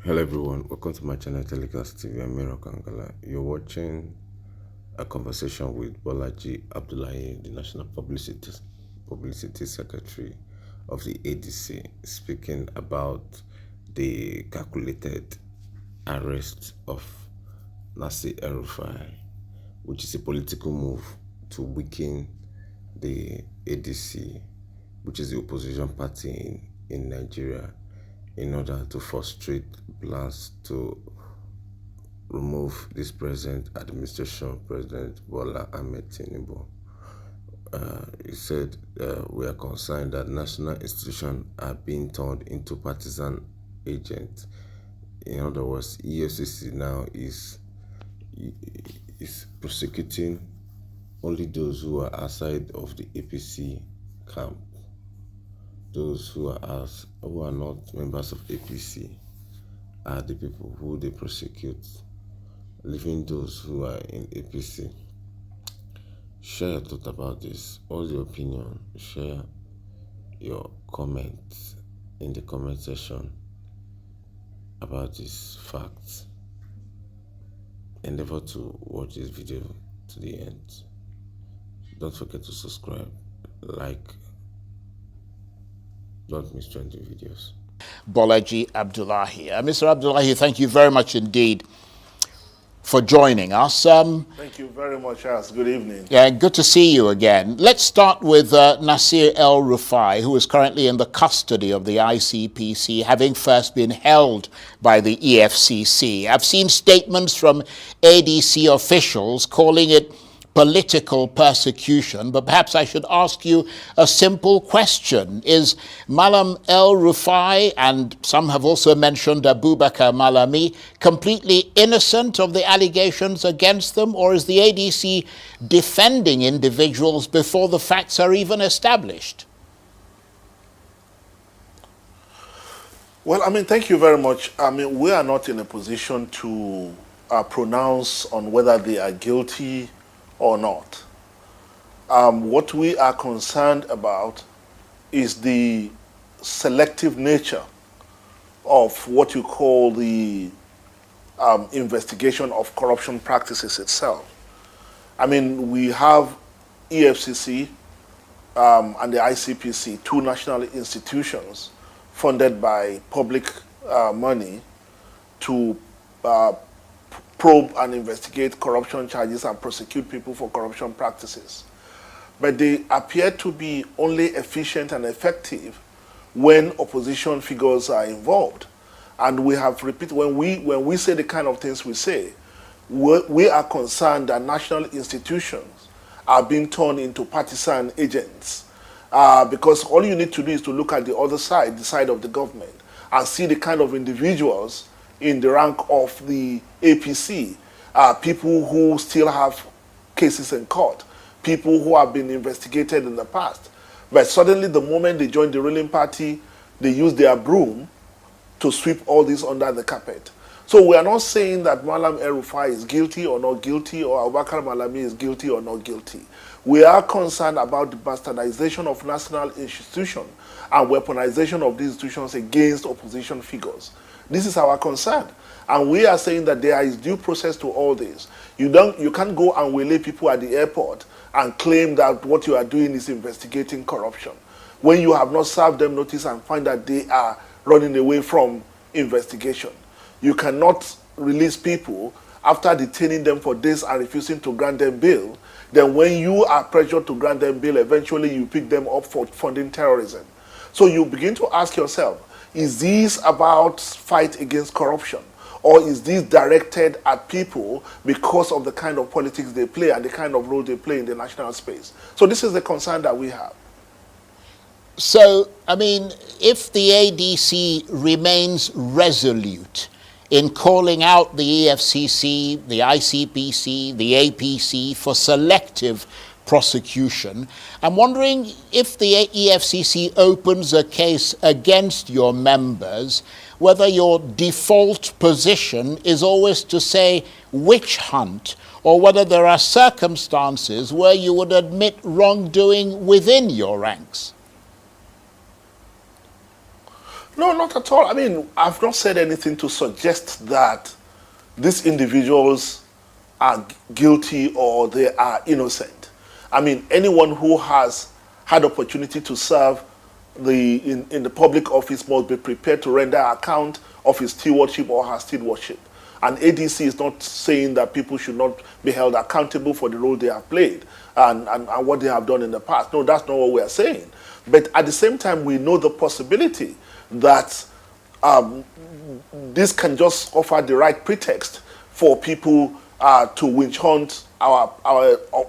Hello everyone, welcome to my channel Telecast-tv. I'm Miro Kangala. You're watching a conversation with Bolaji Abdullahi, the National Publicity Secretary of the ADC, speaking about the calculated arrest of Nasir El-Rufai, which is a political move to weaken the ADC, which is the opposition party in Nigeria, in order to frustrate plans to remove this present administration, President Bola Ahmed Tinubu. He said, we are concerned that national institutions are being turned into partisan agents. In other words, Efcc now is prosecuting only those who are outside of the APC camp. Those who are not members of APC are the people who they prosecute, leaving those who are in APC. Share your thought about this. What's your opinion? Share your comments in the comment section about this fact. Endeavor to watch this video to the end. Don't forget to subscribe, like. Don't miss trending videos. Bolaji Abdullahi. Mr. Abdullahi, thank you very much indeed for joining us. Thank you very much, Charles. Good evening. Yeah, good to see you again. Let's start with Nasir El-Rufai, who is currently in the custody of the ICPC, having first been held by the EFCC. I've seen statements from ADC officials calling it political persecution, but perhaps I should ask you a simple question. Is Mallam El-Rufai, and some have also mentioned Abubakar Malami, completely innocent of the allegations against them, or is the ADC defending individuals before the facts are even established? Well, thank you very much. We are not in a position to pronounce on whether they are guilty or not. What we are concerned about is the selective nature of what you call the investigation of corruption practices itself. We have EFCC and the ICPC, two national institutions funded by public money to probe and investigate corruption charges and prosecute people for corruption practices. But they appear to be only efficient and effective when opposition figures are involved. And we have repeated, when we say the kind of things we say, we are concerned that national institutions are being turned into partisan agents. Because all you need to do is to look at the other side, the side of the government, and see the kind of individuals in the rank of the APC, people who still have cases in court, people who have been investigated in the past. But suddenly, the moment they join the ruling party, they use their broom to sweep all this under the carpet. So we are not saying that Mallam El-Rufai is guilty or not guilty, or Abubakar Malami is guilty or not guilty. We are concerned about the bastardization of national institutions and weaponization of these institutions against opposition figures. This is our concern. And we are saying that there is due process to all this. You can't go and waylay people at the airport and claim that what you are doing is investigating corruption when you have not served them notice and find that they are running away from investigation. You cannot release people after detaining them for days and refusing to grant them bail. Then when you are pressured to grant them bail, eventually you pick them up for funding terrorism. So you begin to ask yourself, is this about fight against corruption? Or is this directed at people because of the kind of politics they play and the kind of role they play in the national space? So this is the concern that we have. So, if the ADC remains resolute in calling out the EFCC, the ICPC, the APC for selective prosecution, I'm wondering if the EFCC opens a case against your members, whether your default position is always to say witch hunt, or whether there are circumstances where you would admit wrongdoing within your ranks. No, not at all. I mean, I've not said anything to suggest that these individuals are guilty or they are innocent. I mean, anyone who has had opportunity to serve in the public office must be prepared to render account of his stewardship or her stewardship. And ADC is not saying that people should not be held accountable for the role they have played and what they have done in the past. No, that's not what we are saying. But at the same time, we know the possibility that this can just offer the right pretext for people to witch hunt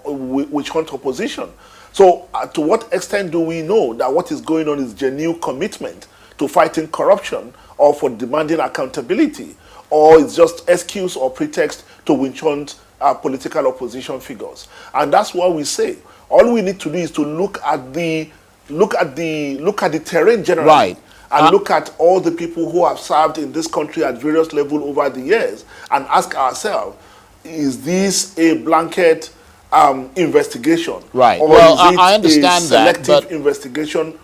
witch hunt opposition. So to what extent do we know that what is going on is genuine commitment to fighting corruption or for demanding accountability, or it's just excuse or pretext to witch hunt political opposition figures? And that's what we say. All we need to do is to look at the terrain generally, Right. And look at all the people who have served in this country at various levels over the years and ask ourselves, is this a blanket investigation? Right. Or Well, is it I understand a that, selective but investigation?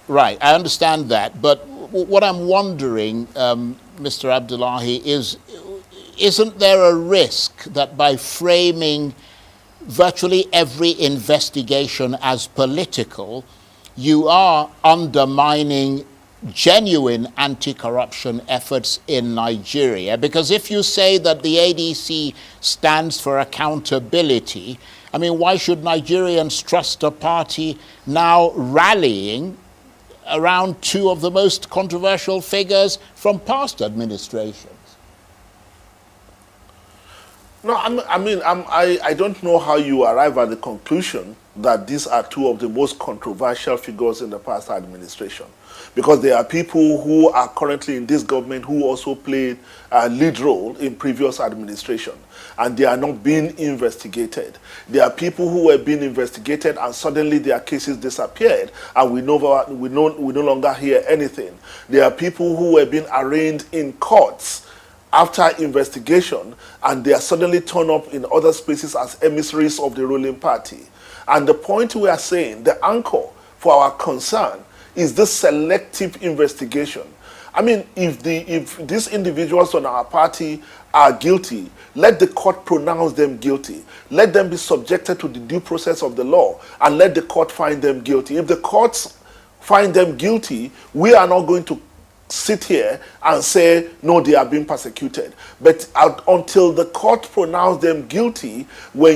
right, I understand that. But what I'm wondering, Mr. Abdullahi, isn't there a risk that by framing virtually every investigation as political, you are undermining genuine anti-corruption efforts in Nigeria? Because if you say that the ADC stands for accountability, I mean, why should Nigerians trust a party now rallying around two of the most controversial figures from past administrations? No, I don't know how you arrive at the conclusion that these are two of the most controversial figures in the past administration. Because there are people who are currently in this government who also played a lead role in previous administration, and they are not being investigated. There are people who were being investigated and suddenly their cases disappeared, and we no longer hear anything. There are people who were being arraigned in courts after investigation, and they are suddenly turned up in other spaces as emissaries of the ruling party. And the point we are saying, the anchor for our concern, is this selective investigation. I mean, if these individuals on our party are guilty, let the court pronounce them guilty. Let them be subjected to the due process of the law, and let the court find them guilty. If the courts find them guilty, we are not going to sit here and say, no, they are being persecuted. But until the court pronounce them guilty, the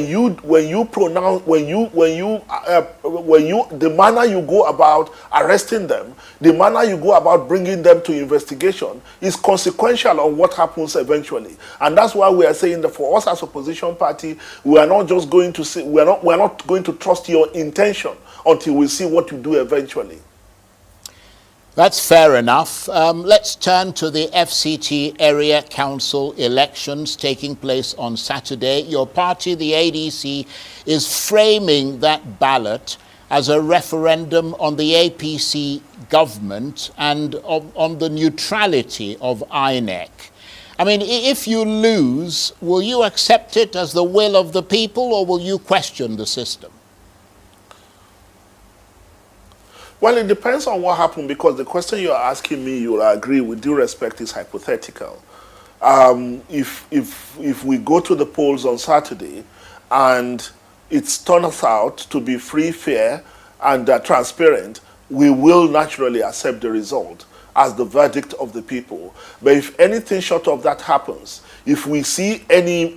manner you go about arresting them, the manner you go about bringing them to investigation is consequential on what happens eventually. And that's why we are saying that for us as opposition party, we are not just going to say, we are not going to trust your intention until we see what you do eventually. That's fair enough. Let's turn to the FCT area council elections taking place on Saturday. Your party, the ADC, is framing that ballot as a referendum on the APC government and on the neutrality of INEC. I mean, if you lose, will you accept it as the will of the people, or will you question the system? Well, it depends on what happened, because the question you are asking me, you'll agree, with due respect, is hypothetical. If we go to the polls on Saturday and it turns out to be free, fair, and transparent, we will naturally accept the result as the verdict of the people. But if anything short of that happens, if we see any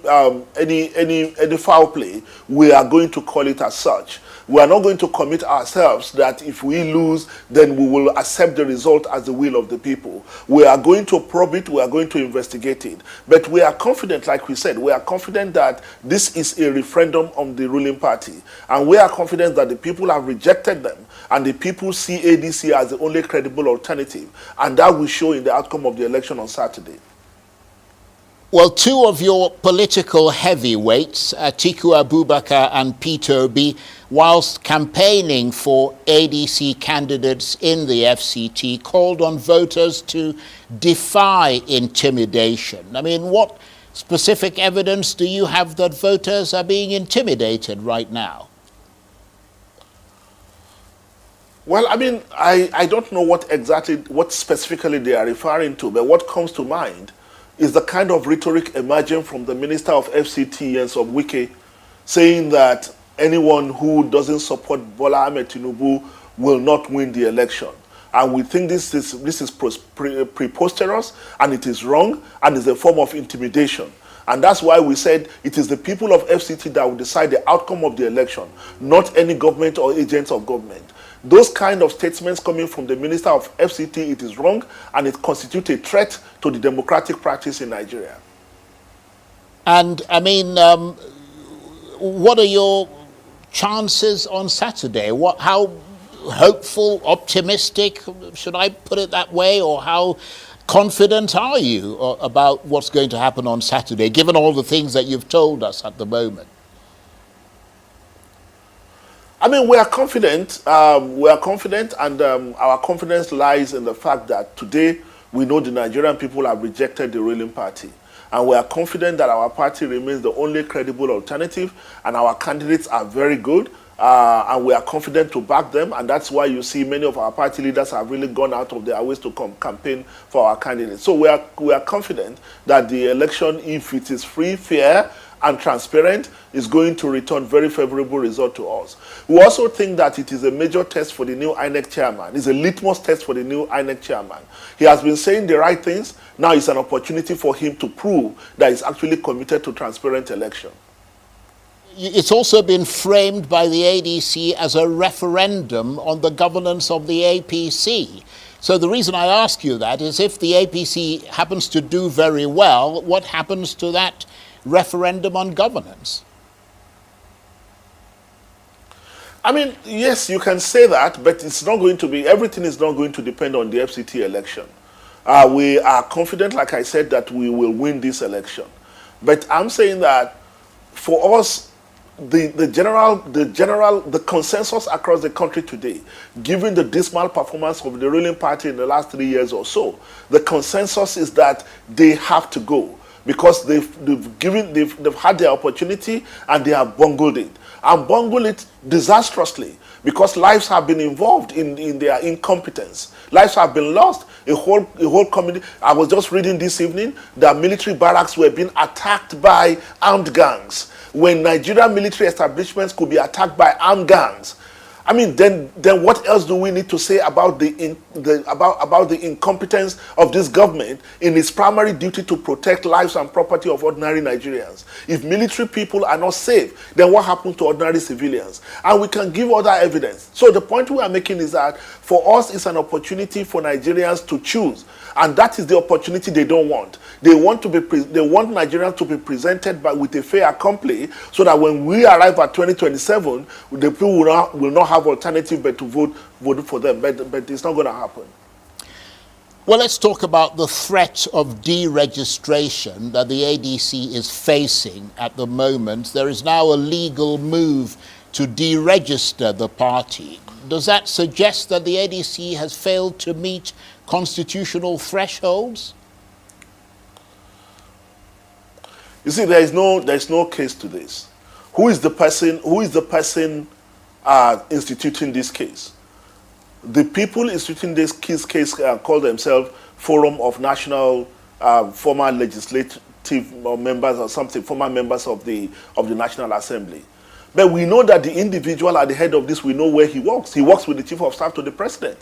foul play, we are going to call it as such. We are not going to commit ourselves that if we lose, then we will accept the result as the will of the people. We are going to probe it, we are going to investigate it. But we are confident, like we said, we are confident that this is a referendum on the ruling party. And we are confident that the people have rejected them, and the people see ADC as the only credible alternative. And that will show in the outcome of the election on Saturday. Well, two of your political heavyweights, Atiku Abubakar and Peter Obi, whilst campaigning for ADC candidates in the FCT, called on voters to defy intimidation. I mean, what specific evidence do you have that voters are being intimidated right now? Well, I mean, I don't know what specifically they are referring to, but what comes to mind is the kind of rhetoric emerging from the Minister of FCT and some Wike saying that anyone who doesn't support Bola Ahmed Tinubu will not win the election. And we think this is preposterous, and it is wrong, and is a form of intimidation. And that's why we said it is the people of FCT that will decide the outcome of the election, not any government or agents of government. Those kind of statements coming from the Minister of FCT, it is wrong, and it constitutes a threat to the democratic practice in Nigeria. And I mean, what are your chances on Saturday? How hopeful, optimistic, should I put it that way, or how confident are you about what's going to happen on Saturday, given all the things that you've told us at the moment? I mean, we are confident. And our confidence lies in the fact that today we know the Nigerian people have rejected the ruling party. And we are confident that our party remains the only credible alternative, and our candidates are very good. And we are confident to back them, and that's why you see many of our party leaders have really gone out of their ways to campaign for our candidates. So we are confident that the election, if it is free, fair, and transparent, is going to return very favorable result to us. We also think that it is a major test for the new INEC chairman. It's a litmus test for the new INEC chairman. He has been saying the right things. Now it's an opportunity for him to prove that he's actually committed to transparent election. It's also been framed by the ADC as a referendum on the governance of the APC. So the reason I ask you that is, if the APC happens to do very well, what happens to that referendum on governance? I mean, yes, you can say that, but it's not going to be, everything is not going to depend on the FCT election. We are confident, like I said, that we will win this election. But I'm saying that for us, the consensus across the country today, given the dismal performance of the ruling party in the last 3 years or so, the consensus is that they have to go, because they've had their opportunity and they have bungled it, and bungled it disastrously, because lives have been involved in their incompetence. Lives have been lost. A whole community. I was just reading this evening that military barracks were being attacked by armed gangs. When Nigerian military establishments could be attacked by armed gangs, I mean, then what else do we need to say about the incompetence of this government in its primary duty to protect lives and property of ordinary Nigerians? If military people are not safe, then what happens to ordinary civilians? And we can give other evidence. So the point we are making is that for us, it's an opportunity for Nigerians to choose, and that is the opportunity they don't want. They want Nigerians to be presented with a fait accompli, so that when we arrive at 2027, the people will not have alternative but to vote for them. But it's not going to happen. Well, let's talk about the threat of deregistration that the ADC is facing at the moment. There is now a legal move to deregister the party. Does that suggest that the ADC has failed to meet constitutional thresholds? You see, there is no case to this. Who is the person instituting this case? The people instituting this case call themselves Forum of National former legislative members or something, former members of the National Assembly. But we know that the individual at the head of this, we know where he works. He works with the Chief of Staff to the President,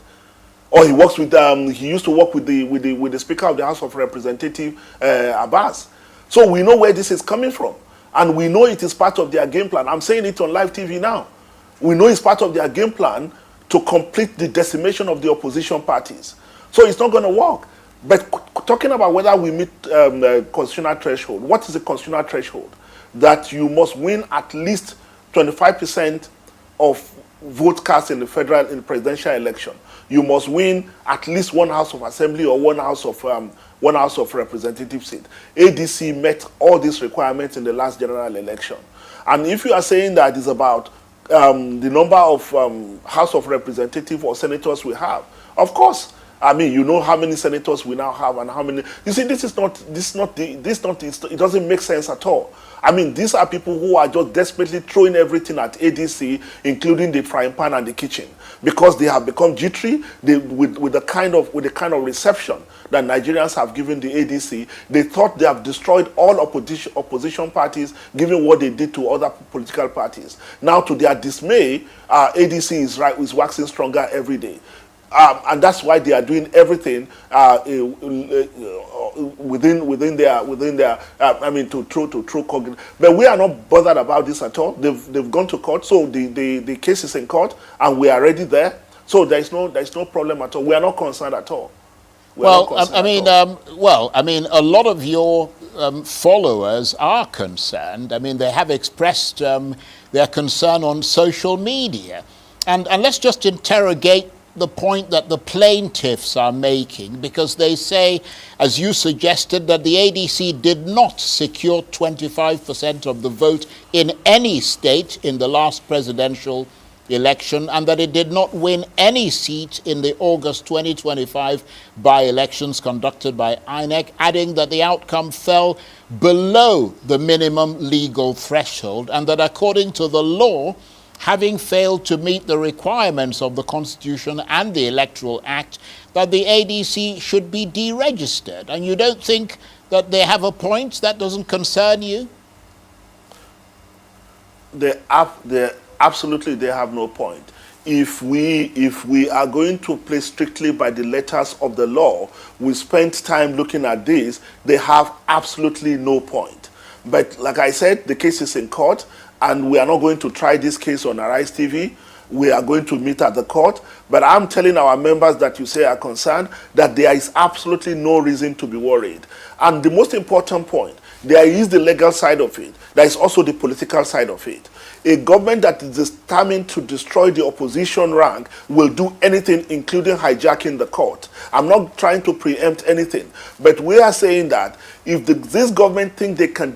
or he works with he used to work with the Speaker of the House of Representatives, Abbas. So we know where this is coming from, and we know it is part of their game plan. I'm saying it on live TV now. We know it's part of their game plan to complete the decimation of the opposition parties. So it's not going to work. But talking about whether we meet the constitutional threshold, what is the constitutional threshold? That you must win at least 25% of vote cast in the presidential election. You must win at least one House of Assembly or one House of Representative seat. ADC met all these requirements in the last general election. And if you are saying that it's about the number of House of Representatives or senators we have, of course, I mean, you know how many senators we now have and how many. You see, it doesn't make sense at all. I mean, these are people who are just desperately throwing everything at ADC, including the frying pan and the kitchen, because they have become jittery. With the kind of reception that Nigerians have given the ADC, they thought they have destroyed all opposition parties, given what they did to other political parties. Now, to their dismay, ADC is waxing stronger every day. And that's why they are doing everything within their I mean, to throw cognitive. But we are not bothered about this at all. They've gone to court, so the case is in court, and we are already there. So there's no problem at all. We are not concerned at all. Well, I mean, a lot of your followers are concerned. I mean, they have expressed their concern on social media, and let's just interrogate the point that the plaintiffs are making, because they say, as you suggested, that the ADC did not secure 25% of the vote in any state in the last presidential election, and that it did not win any seat in the August 2025 by-elections conducted by INEC, adding that the outcome fell below the minimum legal threshold, and that according to the law, having failed to meet the requirements of the Constitution and the Electoral Act, that the ADC should be deregistered. And you don't think that they have a point? That doesn't concern you? Absolutely, they have no point. If we are going to play strictly by the letters of the law, we spent time looking at this, they have absolutely no point. But like I said, the case is in court, and we are not going to try this case on Arise TV. We are going to meet at the court. But I'm telling our members that you say are concerned that there is absolutely no reason to be worried. And the most important point, there is the legal side of it. There is also the political side of it. A government that is determined to destroy the opposition rank will do anything, including hijacking the court. I'm not trying to preempt anything, but we are saying that if this government thinks they can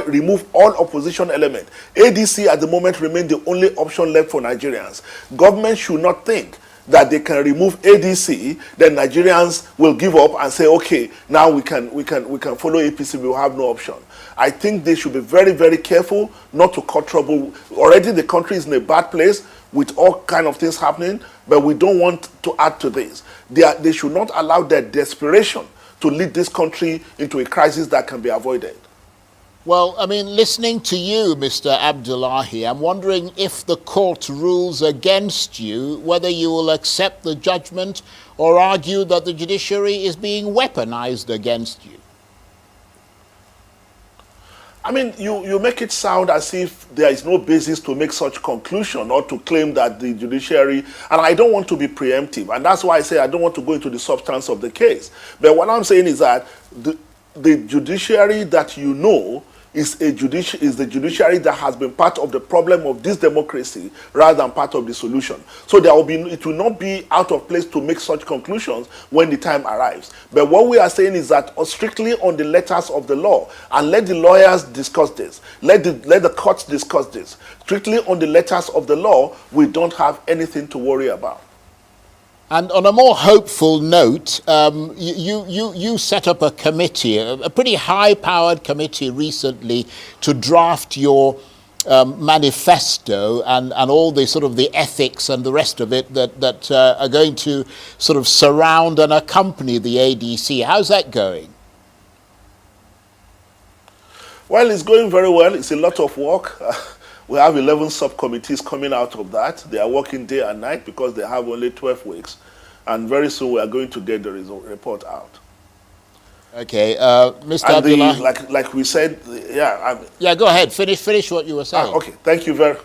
remove all opposition elements, ADC at the moment remains the only option left for Nigerians. Government should not think that they can remove ADC, then Nigerians will give up and say, okay, now we can follow APC, we will have no option. I think they should be very, very careful not to cause trouble. Already the country is in a bad place with all kind of things happening, but we don't want to add to this. They should not allow their desperation to lead this country into a crisis that can be avoided. Well, I mean, listening to you, Mr. Abdullahi, I'm wondering if the court rules against you, whether you will accept the judgment or argue that the judiciary is being weaponized against you. I mean, you make it sound as if there is no basis to make such conclusion or to claim that the judiciary, and I don't want to be preemptive, and that's why I say I don't want to go into the substance of the case. But what I'm saying is that the judiciary that you know is the judiciary that has been part of the problem of this democracy rather than part of the solution. So it will not be out of place to make such conclusions when the time arrives. But what we are saying is that strictly on the letters of the law, and let the lawyers discuss this, let the courts discuss this. Strictly on the letters of the law, we don't have anything to worry about. And on a more hopeful note, you set up a committee, a pretty high-powered committee recently to draft your manifesto and all the sort of the ethics and the rest of it that are going to sort of surround and accompany the ADC. How's that going? Well, it's going very well. It's a lot of work. We have 11 subcommittees coming out of that. They are working day and night because they have only 12 weeks. And very soon we are going to get the report out. Okay, Mr. Abdullahi. Like we said, yeah. Yeah, go ahead. Finish what you were saying. Okay, thank you very.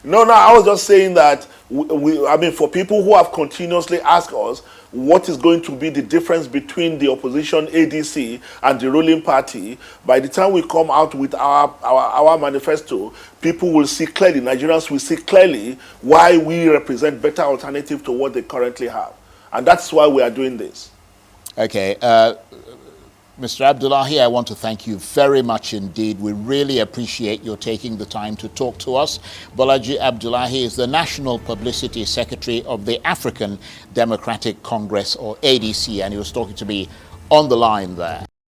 No, I was just saying that I mean, for people who have continuously asked us what is going to be the difference between the opposition ADC and the ruling party, by the time we come out with our manifesto, people will see clearly, Nigerians will see clearly why we represent better alternative to what they currently have. And that's why we are doing this. Okay. Mr. Abdullahi, I want to thank you very much indeed. We really appreciate your taking the time to talk to us. Bolaji Abdullahi is the National Publicity Secretary of the African Democratic Congress, or ADC, and he was talking to me on the line there.